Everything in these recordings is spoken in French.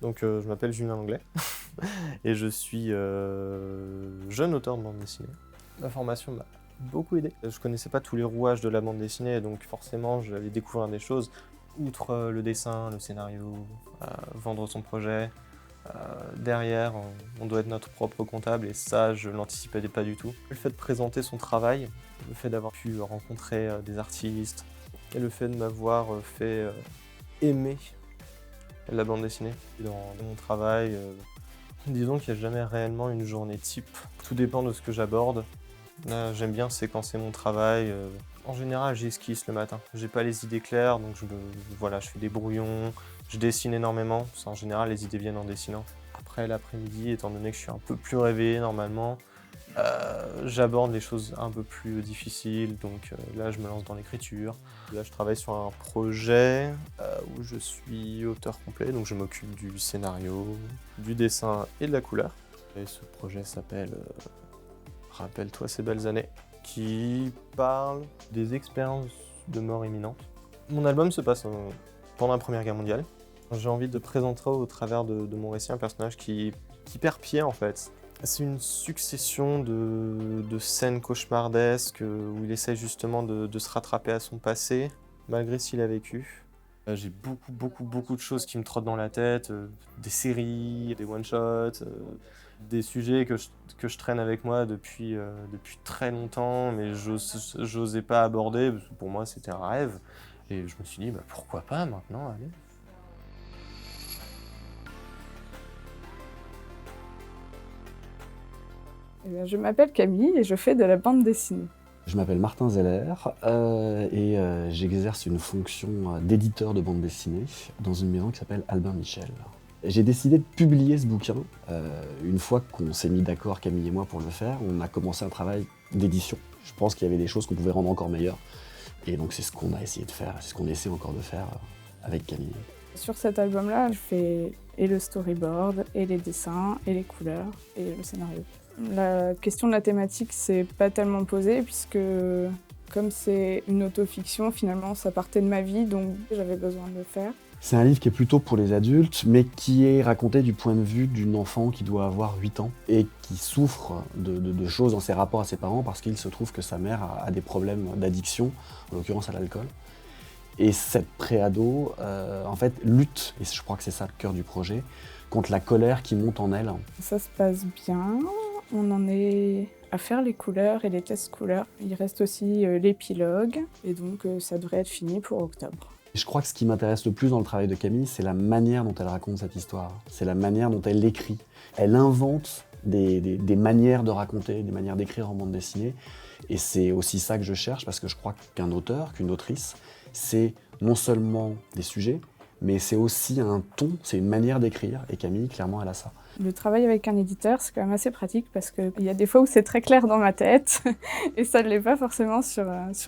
Donc je m'appelle Julien Langlais et je suis jeune auteur de bande dessinée. La formation m'a beaucoup aidé. Je connaissais pas tous les rouages de la bande dessinée, donc forcément j'allais découvrir des choses. Outre le dessin, le scénario, vendre son projet, derrière on doit être notre propre comptable et ça je l'anticipais pas du tout. Le fait de présenter son travail, le fait d'avoir pu rencontrer des artistes et le fait de m'avoir fait aimer la bande dessinée. Dans mon travail, disons qu'il n'y a jamais réellement une journée type. Tout dépend de ce que j'aborde. Là, j'aime bien séquencer mon travail. En général, j'esquisse le matin. J'ai pas les idées claires, donc voilà, je fais des brouillons, je dessine énormément. Parce qu'en général, les idées viennent en dessinant. Après l'après-midi, étant donné que je suis un peu plus réveillé normalement, j'aborde les choses un peu plus difficiles, donc là je me lance dans l'écriture. Là je travaille sur un projet où je suis auteur complet, donc je m'occupe du scénario, du dessin et de la couleur. Et ce projet s'appelle Rappelle-toi ces belles années, qui parle des expériences de mort imminente. Mon album se passe pendant la Première Guerre mondiale. J'ai envie de présenter au travers de mon récit un personnage qui perd pied en fait. C'est une succession de scènes cauchemardesques où il essaie justement de se rattraper à son passé, malgré ce qu'il a vécu. J'ai beaucoup de choses qui me trottent dans la tête, des séries, des one-shots, des sujets que je traîne avec moi depuis très longtemps, mais j'osais pas aborder, parce que pour moi c'était un rêve. Et je me suis dit, bah, pourquoi pas maintenant, allez. Eh bien, je m'appelle Camille et je fais de la bande dessinée. Je m'appelle Martin Zeller et j'exerce une fonction d'éditeur de bande dessinée dans une maison qui s'appelle Albin Michel. J'ai décidé de publier ce bouquin. Une fois qu'on s'est mis d'accord, Camille et moi, pour le faire, on a commencé un travail d'édition. Je pense qu'il y avait des choses qu'on pouvait rendre encore meilleures. Et donc c'est ce qu'on a essayé de faire, c'est ce qu'on essaie encore de faire avec Camille. Sur cet album-là, je fais et le storyboard, et les dessins, et les couleurs, et le scénario. La question de la thématique s'est pas tellement posée puisque comme c'est une autofiction, finalement ça partait de ma vie, donc j'avais besoin de le faire. C'est un livre qui est plutôt pour les adultes, mais qui est raconté du point de vue d'une enfant qui doit avoir 8 ans et qui souffre de choses dans ses rapports à ses parents parce qu'il se trouve que sa mère a des problèmes d'addiction, en l'occurrence à l'alcool. Et cette préado, en fait, lutte, et je crois que c'est ça le cœur du projet, contre la colère qui monte en elle. Ça se passe bien, on en est à faire les couleurs et les tests couleurs. Il reste aussi l'épilogue, et donc ça devrait être fini pour octobre. Je crois que ce qui m'intéresse le plus dans le travail de Camille, c'est la manière dont elle raconte cette histoire. C'est la manière dont elle l'écrit. Elle invente des manières de raconter, des manières d'écrire en bande dessinée. Et c'est aussi ça que je cherche, parce que je crois qu'un auteur, qu'une autrice, c'est non seulement des sujets, mais c'est aussi un ton, c'est une manière d'écrire. Et Camille, clairement, elle a ça. Le travail avec un éditeur, c'est quand même assez pratique parce qu'il y a des fois où c'est très clair dans ma tête et ça ne l'est pas forcément sur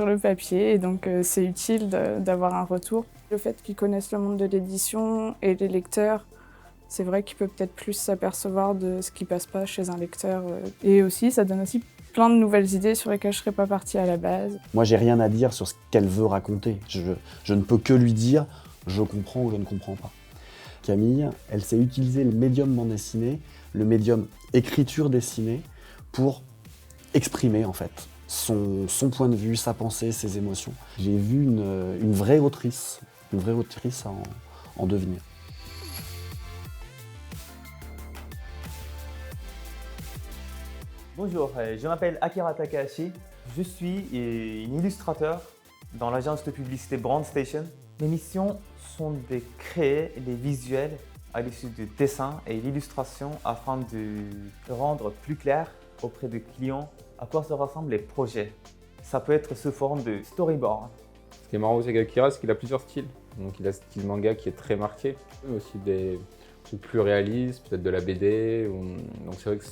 le papier. Et donc c'est utile d'avoir un retour. Le fait qu'ils connaissent le monde de l'édition et les lecteurs, c'est vrai qu'il peut peut-être plus s'apercevoir de ce qui passe pas chez un lecteur. Et aussi, ça donne aussi plein de nouvelles idées sur lesquelles je ne serais pas partie à la base. Moi, j'ai rien à dire sur ce qu'elle veut raconter. Je ne peux que lui dire « je comprends » ou « je ne comprends pas ». Camille, elle sait utiliser le médium bande dessinée, le médium écriture dessinée, pour exprimer en fait son point de vue, sa pensée, ses émotions. J'ai vu une vraie autrice en devenir. Bonjour, je m'appelle Akira Takahashi. Je suis un illustrateur dans l'agence de publicité Brand Station. Mes missions sont de créer les visuels à l'issue du dessin et l'illustration afin de rendre plus clair auprès des clients à quoi se ressemblent les projets. Ça peut être sous forme de storyboard. Ce qui est marrant aussi avec Akira, c'est qu'il a plusieurs styles. Donc il a ce style manga qui est très marqué, mais aussi des trucs plus réalistes, peut-être de la BD. Donc c'est vrai que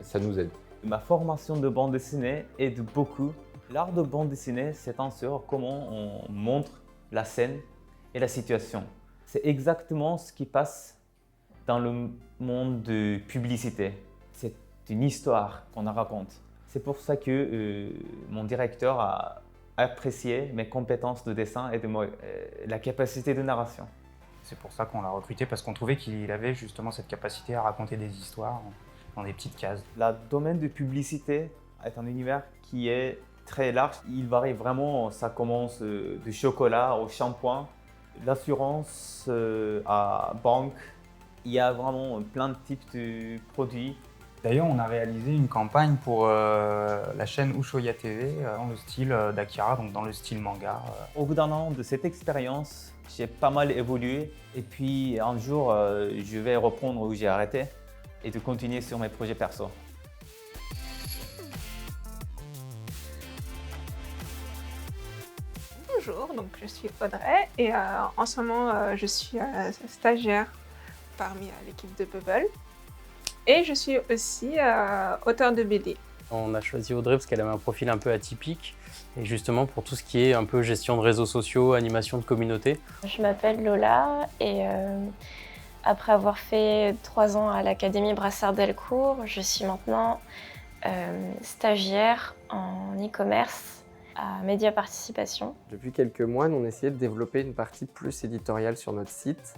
ça nous aide. Ma formation de bande dessinée aide beaucoup. L'art de bande dessinée s'étend sur comment on montre la scène et la situation. C'est exactement ce qui passe dans le monde de publicité. C'est une histoire qu'on raconte. C'est pour ça que mon directeur a apprécié mes compétences de dessin et la capacité de narration. C'est pour ça qu'on l'a recruté, parce qu'on trouvait qu'il avait justement cette capacité à raconter des histoires dans des petites cases. Le domaine de publicité est un univers qui est très large. Il varie vraiment, ça commence du chocolat au shampoing, l'assurance à banque. Il y a vraiment plein de types de produits. D'ailleurs, on a réalisé une campagne pour la chaîne Ushoya TV dans le style d'Akira, donc dans le style manga. Au bout d'un an de cette expérience, j'ai pas mal évolué. Et puis un jour, je vais reprendre où j'ai arrêté et de continuer sur mes projets perso. Bonjour, donc je suis Audrey et en ce moment je suis stagiaire parmi l'équipe de Bubble et je suis aussi auteure de BD. On a choisi Audrey parce qu'elle avait un profil un peu atypique et justement pour tout ce qui est un peu gestion de réseaux sociaux, animation de communauté. Je m'appelle Lola et après avoir fait 3 ans à l'Académie Brassard-Delcourt, je suis maintenant stagiaire en e-commerce à Média Participation. Depuis quelques mois, nous on essayait de développer une partie plus éditoriale sur notre site.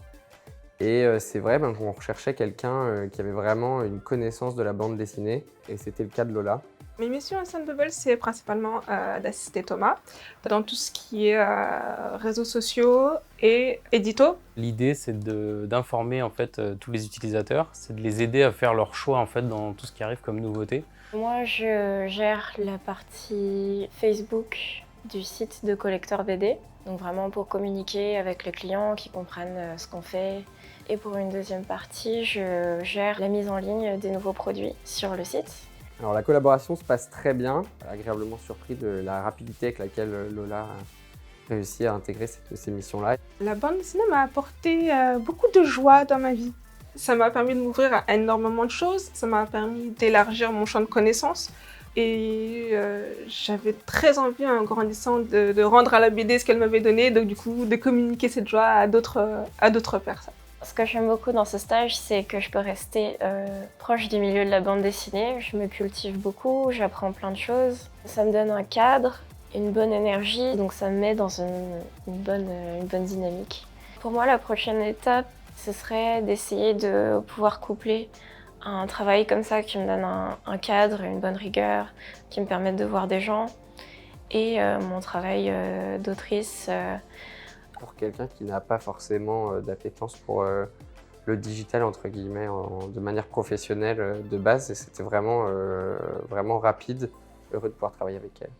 Et c'est vrai qu'on recherchait quelqu'un qui avait vraiment une connaissance de la bande dessinée. Et c'était le cas de Lola. Mes missions au sein de Bubble, c'est principalement d'assister Thomas dans tout ce qui est réseaux sociaux et édito. L'idée c'est d'informer en fait tous les utilisateurs, c'est de les aider à faire leur choix en fait dans tout ce qui arrive comme nouveauté. Moi, je gère la partie Facebook du site de Collecteur BD, donc vraiment pour communiquer avec les clients, qui comprennent ce qu'on fait. Et pour une deuxième partie, je gère la mise en ligne des nouveaux produits sur le site. Alors la collaboration se passe très bien, agréablement surpris de la rapidité avec laquelle Lola a réussi à intégrer ces missions-là. La bande dessinée m'a apporté beaucoup de joie dans ma vie. Ça m'a permis de m'ouvrir à énormément de choses, ça m'a permis d'élargir mon champ de connaissances et j'avais très envie en grandissant de rendre à la BD ce qu'elle m'avait donné, donc du coup de communiquer cette joie à d'autres personnes. Ce que j'aime beaucoup dans ce stage, c'est que je peux rester proche du milieu de la bande dessinée. Je me cultive beaucoup, j'apprends plein de choses. Ça me donne un cadre, une bonne énergie, donc ça me met dans une bonne dynamique. Pour moi, la prochaine étape, ce serait d'essayer de pouvoir coupler un travail comme ça qui me donne un cadre, une bonne rigueur, qui me permette de voir des gens, et mon travail d'autrice. Pour quelqu'un qui n'a pas forcément d'appétence pour le digital, entre guillemets, de manière professionnelle de base, et c'était vraiment rapide, heureux de pouvoir travailler avec elle.